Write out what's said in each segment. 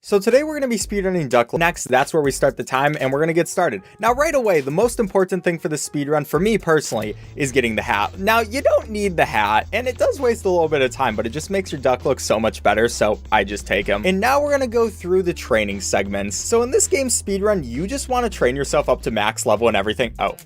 So today we're going to be speedrunning Duck Life. Next, that's where we start the time, and we're going to get started. Now, right away, the most important thing for the speedrun, for me personally, is getting the hat. Now, you don't need the hat, and it does waste a little bit of time, but it just makes your duck look so much better, so I just take him. And now we're going to go through the training segments. So in this game speedrun, you just want to train yourself up to max level and everything. Oh.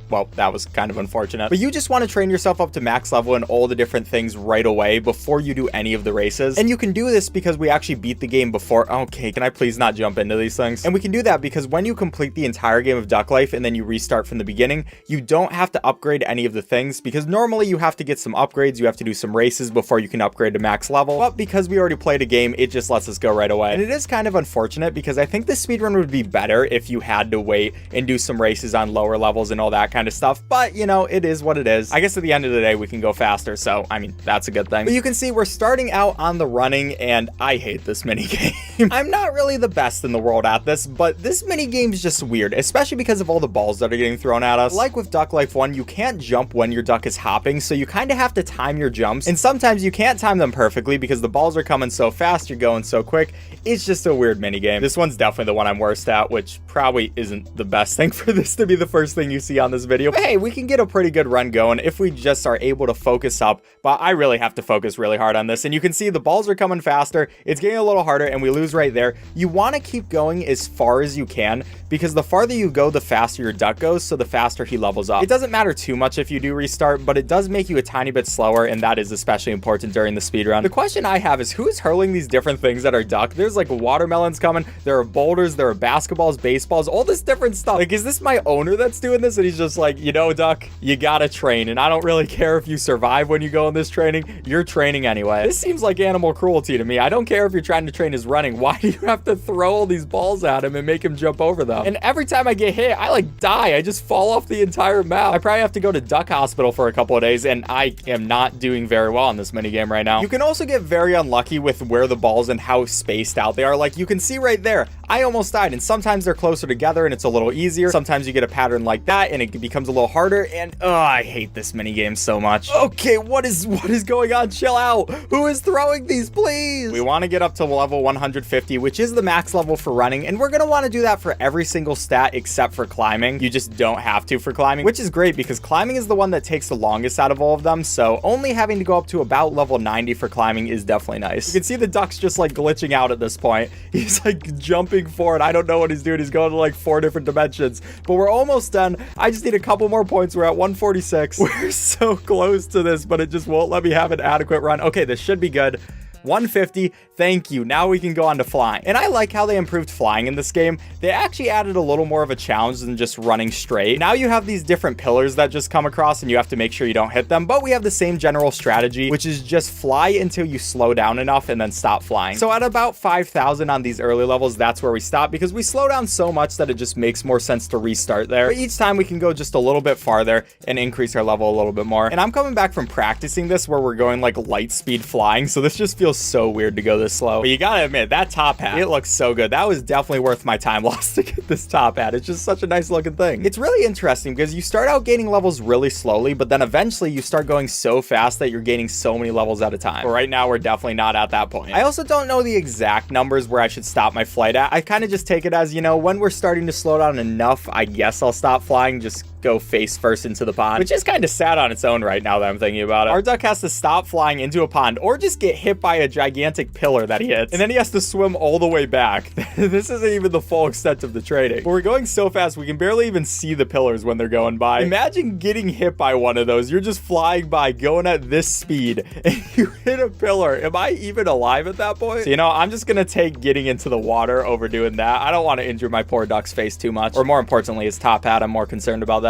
Well, that was kind of unfortunate. But you just want to train yourself up to max level and all the different things right away before you do any of the races. And you can do this because we actually beat the game before. Okay, can I please not jump into these things? And we can do that because when you complete the entire game of Duck Life and then you restart from the beginning, you don't have to upgrade any of the things because normally you have to get some upgrades. You have to do some races before you can upgrade to max level. But because we already played a game, it just lets us go right away. And it is kind of unfortunate because I think the speedrun would be better if you had to wait and do some races on lower levels and all that kind of stuff, but you know, it is what it is. I guess at the end of the day we can go faster, so I mean, that's a good thing. But you can see we're starting out on the running, and I hate this mini game. I'm not really the best in the world at this, but this mini game is just weird, especially because of all the balls that are getting thrown at us. Like with Duck Life 1, you can't jump when your duck is hopping, so you kind of have to time your jumps, and sometimes you can't time them perfectly because the balls are coming so fast, you're going so quick. It's just a weird mini game. This one's definitely the one I'm worst at, which probably isn't the best thing for this to be the first thing you see on this video. But hey, we can get a pretty good run going if we just are able to focus up, but I really have to focus really hard on this. And you can see the balls are coming faster, it's getting a little harder, and we lose right there. You want to keep going as far as you can because the farther you go, the faster your duck goes, so the faster he levels up. It doesn't matter too much if you do restart, but it does make you a tiny bit slower, and that is especially important during the speedrun. The question I have is who's hurling these different things at our duck? There's like watermelons coming, there are boulders, there are basketballs, baseballs, all this different stuff. Like, is this my owner that's doing this? And he's just like, you know, duck, you gotta train, and I don't really care if you survive when you go in this training, you're training anyway. This seems like animal cruelty to me. I don't care if you're trying to train his running. Why do you have to throw all these balls at him and make him jump over them? And every time I get hit, I like die. I just fall off the entire map. I probably have to go to duck hospital for a couple of days, and I am not doing very well on this minigame right now. You can also get very unlucky with where the balls and how spaced out they are. Like, you can see right there, I almost died, and sometimes they're closer together and it's a little easier. Sometimes you get a pattern like that and it becomes a little harder, and I hate this minigame so much. Okay, what is going on? Chill out. Who is throwing these, please? We want to get up to level 150, which is the max level for running, and we're going to want to do that for every single stat except for climbing. You just don't have to for climbing, which is great because climbing is the one that takes the longest out of all of them, so only having to go up to about level 90 for climbing is definitely nice. You can see the duck's just like glitching out at this point. He's like jumping forward. I don't know what he's doing. He's going to like 4 different dimensions, but we're almost done. I just need a couple more points. We're at 146. We're so close to this, but it just won't let me have an adequate run. Okay, this should be good. 150, thank you. Now we can go on to flying. And I like how they improved flying in this game. They actually added a little more of a challenge than just running straight. Now you have these different pillars that just come across and you have to make sure you don't hit them, but we have the same general strategy, which is just fly until you slow down enough and then stop flying. So at about 5,000 on these early levels, that's where we stop because we slow down so much that it just makes more sense to restart there. But each time we can go just a little bit farther and increase our level a little bit more. And I'm coming back from practicing this where we're going like light speed flying, so this just feels so weird to go this slow. But you gotta admit, that top hat, it looks so good. That was definitely worth my time lost to get this top hat. It's just such a nice looking thing. It's really interesting because you start out gaining levels really slowly, but then eventually you start going so fast that you're gaining so many levels at a time. But right now we're definitely not at that point. I also don't know the exact numbers where I should stop my flight at. I kind of just take it as, you know, when we're starting to slow down enough, I guess I'll stop flying, just go face first into the pond, which is kind of sad on its own right now that I'm thinking about it. Our duck has to stop flying into a pond or just get hit by a gigantic pillar that he hits, and then he has to swim all the way back. This isn't even the full extent of the training, but we're going so fast we can barely even see the pillars when they're going by. Imagine getting hit by one of those. You're just flying by going at this speed and you hit a pillar. Am I even alive at that point? So, you know, I'm just gonna take getting into the water over doing that. I don't want to injure my poor duck's face too much, or more importantly his top hat. I'm more concerned about that.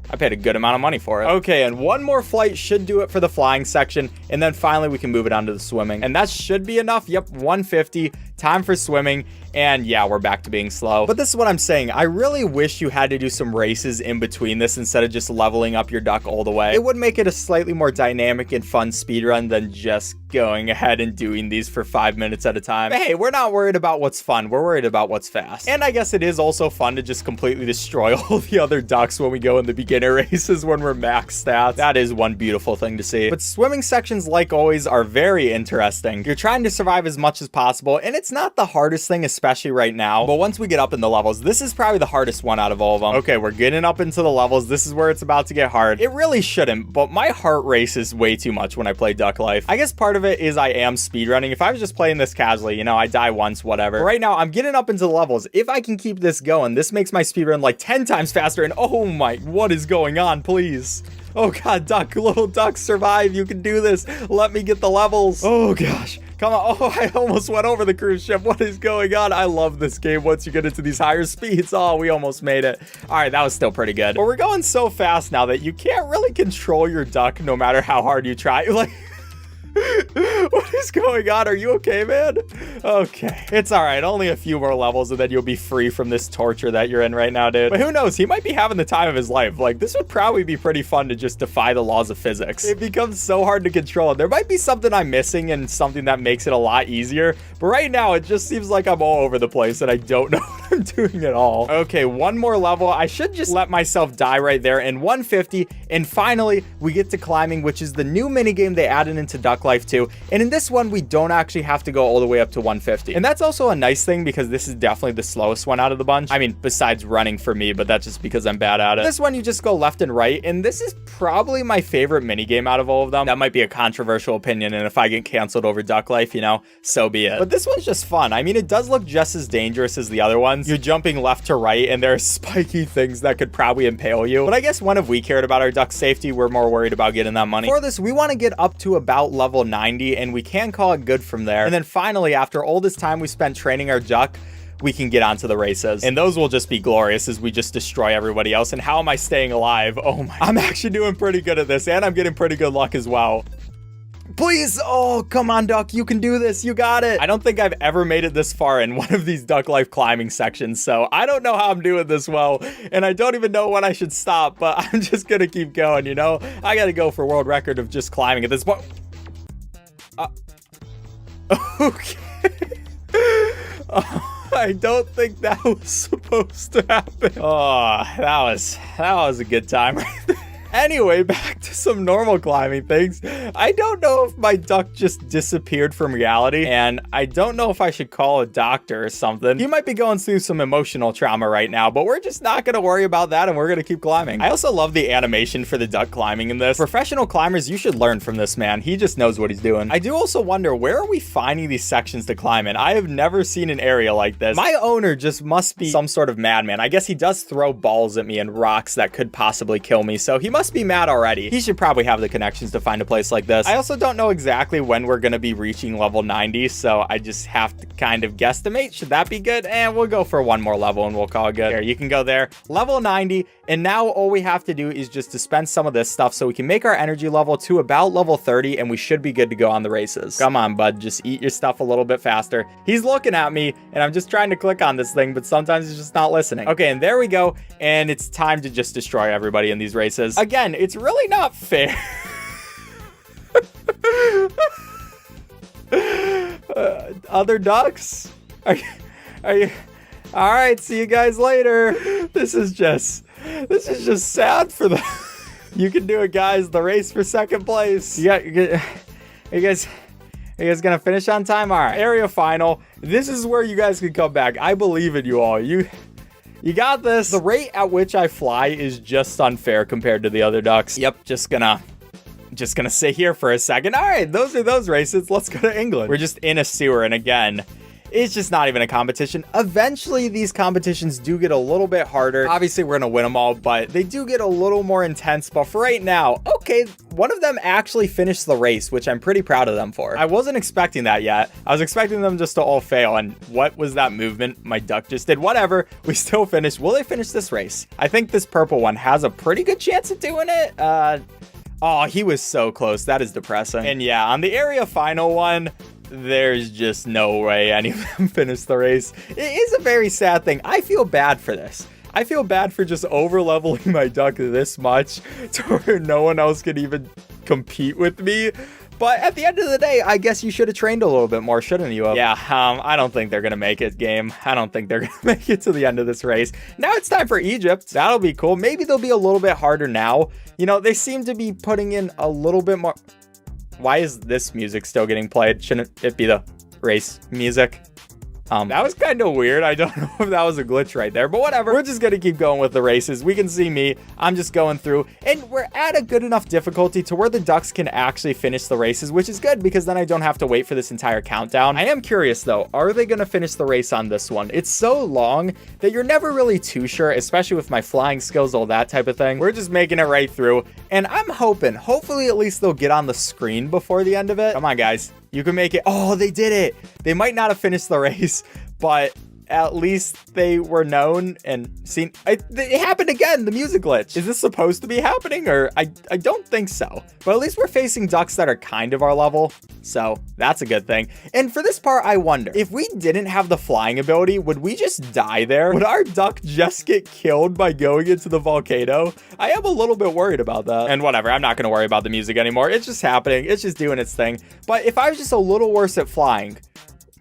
I paid a good amount of money for it. Okay, and one more flight should do it for the flying section, and then finally we can move it on to the swimming. And that should be enough. Yep, 150. Time for swimming, and yeah, we're back to being slow. But this is what I'm saying. I really wish you had to do some races in between this instead of just leveling up your duck all the way. It would make it a slightly more dynamic and fun speedrun than just going ahead and doing these for 5 minutes at a time. But hey, we're not worried about what's fun. We're worried about what's fast. And I guess it is also fun to just completely destroy all the other ducks when we go in the beginner races when we're max stats. That is one beautiful thing to see. But swimming sections, like always, are very interesting. You're trying to survive as much as possible, and it's not the hardest thing, especially right now. But once we get up in the levels, this is probably the hardest one out of all of them. Okay, we're getting up into the levels. This is where it's about to get hard. It really shouldn't, but my heart races way too much when I play Duck Life. I guess part of it is I am speedrunning. If I was just playing this casually, you know, I die once, whatever. But right now, I'm getting up into the levels. If I can keep this going, this makes my speedrun like 10 times faster. And oh my, what is going on, please? Oh God, duck, little duck, survive. You can do this. Let me get the levels. Oh gosh. Come on. Oh, I almost went over the cruise ship. What is going on? I love this game once you get into these higher speeds. Oh, we almost made it. All right, that was still pretty good. But we're going so fast now that you can't really control your duck no matter how hard you try. Like... What is going on? Are you okay, man? Okay. It's all right. Only a few more levels and then you'll be free from this torture that you're in right now, dude. But who knows? He might be having the time of his life. Like, this would probably be pretty fun to just defy the laws of physics. It becomes so hard to control. There might be something I'm missing and something that makes it a lot easier. But right now, it just seems like I'm all over the place and I don't know what I'm doing at all. Okay, one more level. I should just let myself die right there in 150. And finally, we get to climbing, which is the new minigame they added into Duck Life 2. And in this one, we don't actually have to go all the way up to 150. And that's also a nice thing because this is definitely the slowest one out of the bunch. I mean, besides running for me, but that's just because I'm bad at it. This one, you just go left and right. And this is probably my favorite minigame out of all of them. That might be a controversial opinion. And if I get canceled over Duck Life, you know, so be it. But this one's just fun. I mean, it does look just as dangerous as the other ones. You're jumping left to right and there are spiky things that could probably impale you. But I guess when if we cared about our duck safety, we're more worried about getting that money. For this, we want to get up to about level 90 and we can call it good from there. And then finally, after all this time we spent training our duck, we can get onto the races. And those will just be glorious as we just destroy everybody else. And how am I staying alive? Oh my, I'm actually doing pretty good at this and I'm getting pretty good luck as well. Please. Oh, come on, duck. You can do this. You got it. I don't think I've ever made it this far in one of these Duck Life climbing sections, so I don't know how I'm doing this well, and I don't even know when I should stop, but I'm just gonna keep going, you know? I gotta go for world record of just climbing at this point. Okay. I don't think that was supposed to happen. Oh, that was a good time right there. Anyway, back to some normal climbing things. I don't know if my duck just disappeared from reality, and I don't know if I should call a doctor or something. He might be going through some emotional trauma right now, but we're just not going to worry about that, and we're going to keep climbing. I also love the animation for the duck climbing in this. Professional climbers, you should learn from this man. He just knows what he's doing. I do also wonder, where are we finding these sections to climb in? I have never seen an area like this. My owner just must be some sort of madman. I guess he does throw balls at me and rocks that could possibly kill me, so he must be mad already. He should probably have the connections to find a place like this. I also don't know exactly when we're going to be reaching level 90, so I just have to kind of guesstimate. Should that be good? And we'll go for one more level and we'll call it good. Here, you can go there. Level 90, and now all we have to do is just dispense some of this stuff so we can make our energy level to about level 30, and we should be good to go on the races. Come on, bud. Just eat your stuff a little bit faster. He's looking at me, and I'm just trying to click on this thing, but sometimes he's just not listening. Okay, and there we go, and it's time to just destroy everybody in these races. Again, it's really not fair. Other ducks? Are you? All right, see you guys later. This is just sad for them. You can do it, guys. The race for second place. Are you guys gonna finish on time? All right, area final. This is where you guys can come back. I believe in you all. You got this. The rate at which I fly is just unfair compared to the other ducks. Yep, just gonna sit here for a second. All right, those are those races. Let's go to England. We're just in a sewer, and again, it's just not even a competition. Eventually, these competitions do get a little bit harder. Obviously, we're gonna win them all, but they do get a little more intense. But for right now, okay, one of them actually finished the race, which I'm pretty proud of them for. I wasn't expecting that yet. I was expecting them just to all fail. And what was that movement my duck just did? Whatever, we still finished. Will they finish this race? I think this purple one has a pretty good chance of doing it. Oh, he was so close. That is depressing. And yeah, on the area final one, there's just no way any of them finished the race. It is a very sad thing. I feel bad for this. I feel bad for just over leveling my duck this much to where no one else can even compete with me. But at the end of the day, I guess you should have trained a little bit more, shouldn't you? Yeah, I don't think they're going to make it, game. I don't think they're going to make it to the end of this race. Now it's time for Egypt. That'll be cool. Maybe they'll be a little bit harder now. You know, they seem to be putting in a little bit more. Why is this music still getting played? Shouldn't it be the race music? That was kind of weird. I don't know if that was a glitch right there, but whatever. We're just gonna keep going with the races. We can see me. I'm just going through, and we're at a good enough difficulty to where the ducks can actually finish the races, which is good because then I don't have to wait for this entire countdown. I am curious though, are they gonna finish the race on this one? It's so long that you're never really too sure, especially with my flying skills, all that type of thing. We're just making it right through, and I'm hopefully at least they'll get on the screen before the end of it. Come on, guys. You can make it. Oh, they did it. They might not have finished the race, but at least they were known and seen. It happened again, the music glitch. Is this supposed to be happening? Or I don't think so. But at least we're facing ducks that are kind of our level. So that's a good thing. And for this part, I wonder, if we didn't have the flying ability, would we just die there? Would our duck just get killed by going into the volcano? I am a little bit worried about that. And whatever, I'm not going to worry about the music anymore. It's just happening. It's just doing its thing. But if I was just a little worse at flying,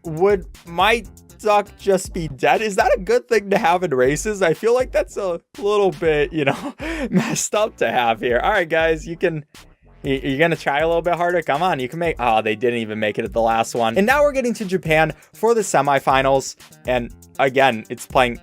would my duck just be dead? Is that a good thing to have in races? I feel like that's a little bit, you know, messed up to have here. All right, guys, you're gonna try a little bit harder. Come on, you can make. Oh, they didn't even make it at the last one. And now we're getting to Japan for the semifinals, and again, it's playing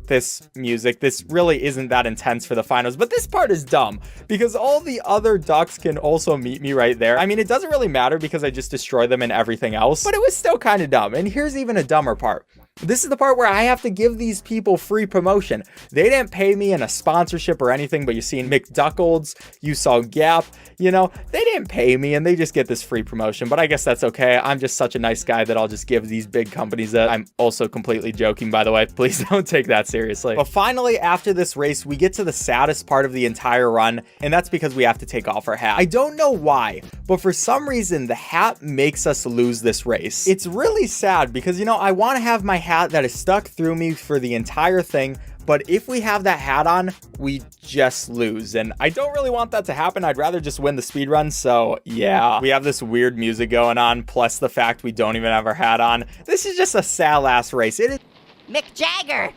this music. This really isn't that intense for the finals, but this part is dumb because all the other ducks can also meet me right there. I mean, it doesn't really matter because I just destroy them and everything else, but it was still kind of dumb. And here's even a dumber part. This is the part where I have to give these people free promotion. They didn't pay me in a sponsorship or anything, but you seen McDuckold's, you saw Gap, you know, they didn't pay me and they just get this free promotion, but I guess that's okay. I'm just such a nice guy that I'll just give these big companies that. I'm also completely joking, by the way. Please don't take that seriously. But finally, after this race, we get to the saddest part of the entire run, and that's because we have to take off our hat. I don't know why, but for some reason, the hat makes us lose this race. It's really sad because, you know, I want to have my hat that is stuck through me for the entire thing, but if we have that hat on, we just lose, and I don't really want that to happen. I'd rather just win the speed run. So yeah, we have this weird music going on, plus the fact we don't even have our hat on. This is just a sad ass race. It is Mick Jagger.